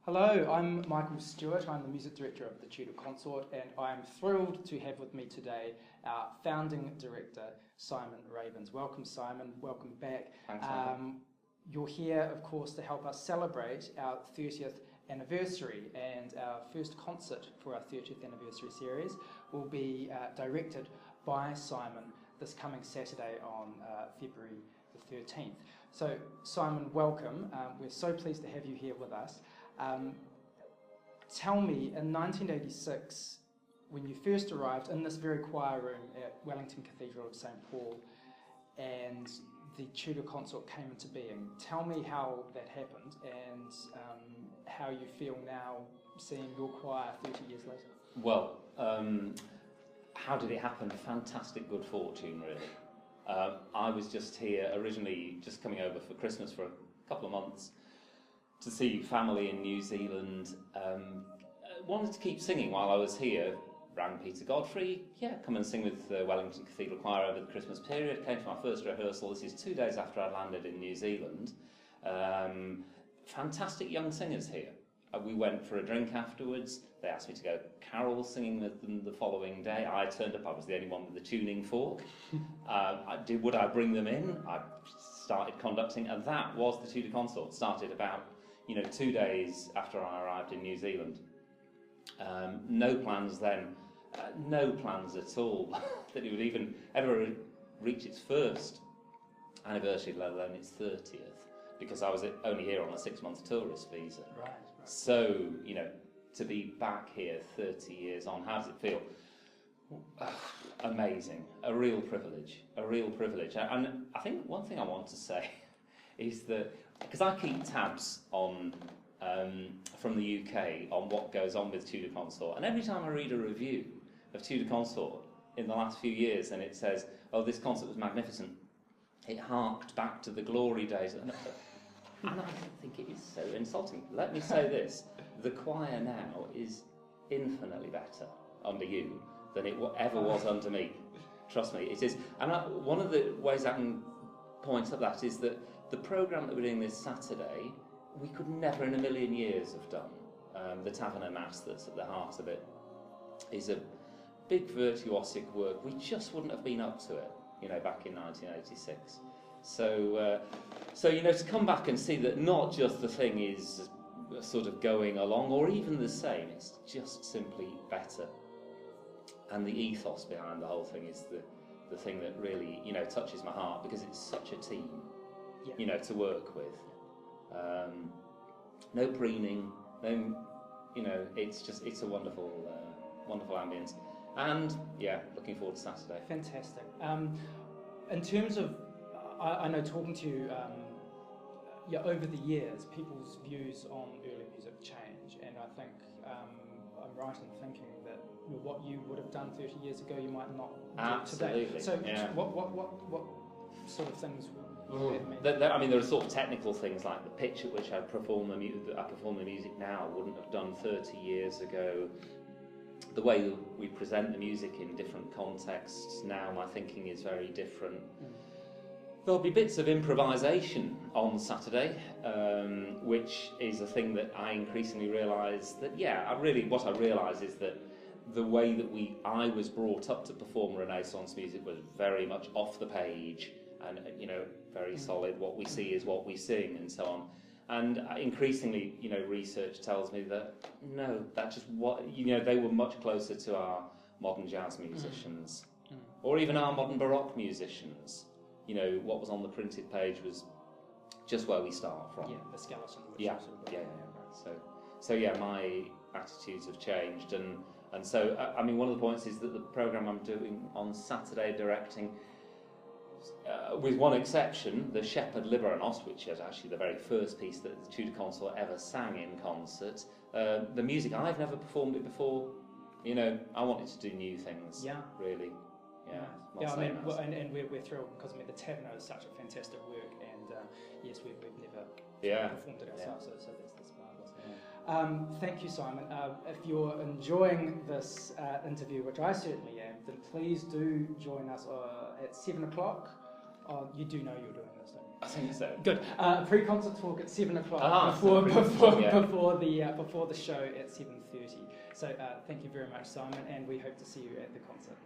Hello, I'm Michael Stewart. I'm the music director of the Tudor Consort, and I'm thrilled to have with me today our founding director, Simon Ravens. Welcome, Simon. Welcome back. Thanks, Michael. You're here, of course, to help us celebrate our 30th anniversary, and our first concert for our 30th anniversary series will be directed by Simon this coming Saturday on February the 13th. So, Simon, welcome. We're so pleased to have you here with us. Tell me, in 1986, when you first arrived in this very choir room at Wellington Cathedral of St. Paul, and the Tudor Consort came into being, tell me how that happened and how you feel now seeing your choir 30 years later. Well, how did it happen? Fantastic good fortune, really. I was just here, originally just coming over for Christmas for a couple of months, to see family in New Zealand. Wanted to keep singing while I was here. Rang Peter Godfrey, come and sing with the Wellington Cathedral Choir over the Christmas period. Came to my first rehearsal. This is 2 days after I'd landed in New Zealand. Fantastic young singers here. We went for a drink afterwards. They asked me to go carol singing with them the following day. I turned up. I was the only one with the tuning fork. Would I bring them in? I started conducting, and that was the Tudor Consort. Started about 2 days after I arrived in New Zealand. No plans then, no plans at all that it would even ever reach its first anniversary, let alone its 30th, because I was only here on a 6-month tourist visa. Right. So, to be back here 30 years on, how does it feel? Amazing, a real privilege. And I think one thing I want to say is that, because I keep tabs on from the UK on what goes on with Tudor Consort, and every time I read a review of Tudor Consort in the last few years and it says, oh, this concert was magnificent, it harked back to the glory days, and I think it is so insulting. Let me say this, the choir now is infinitely better under you than it ever was under me. Trust me, it is. And one of the ways I can point at that is that the programme that we're doing this Saturday, we could never in a million years have done. The Taverner Mass that's at the heart of it is a big virtuosic work. We just wouldn't have been up to it, back in 1986. So, to come back and see that not just the thing is sort of going along or even the same, it's just simply better. And the ethos behind the whole thing is the thing that really, touches my heart, because it's such a team, to work with. No preening, no, it's a wonderful ambience. And, looking forward to Saturday. Fantastic. In terms of, I know talking to you, over the years, people's views on early music change, and I think I'm right in thinking that what you would have done 30 years ago, you might not do today. Absolutely. So, what sort of things would that mean? There are sort of technical things like the pitch at which I perform the music now wouldn't have done 30 years ago. The way that we present the music in different contexts now, my thinking is very different. There'll be bits of improvisation on Saturday, which is a thing that I increasingly realise that, what I realise is that the way that I was brought up to perform Renaissance music was very much off the page and, very solid. What we see is what we sing and so on. And increasingly, research tells me that, no, that's just they were much closer to our modern jazz musicians or even our modern Baroque musicians. What was on the printed page was just where we start from. Yeah, the skeleton. So my attitudes have changed, and so one of the points is that the programme I'm doing on Saturday, directing, with one exception, the Shepherd Liberanos, which is actually the very first piece that the Tudor Consort ever sang in concert. The music, I've never performed it before. I wanted to do new things. Yeah, really. And we're thrilled because the Taverner is such a fantastic work, and yes, we've never performed it ourselves, so that's marvellous. Thank you, Simon. If you're enjoying this interview, which I certainly am, then please do join us at 7 o'clock. You do know you're doing this, don't you? I think so. Good. Pre-concert talk at 7 o'clock So before the show at 7:30. So thank you very much, Simon, and we hope to see you at the concert.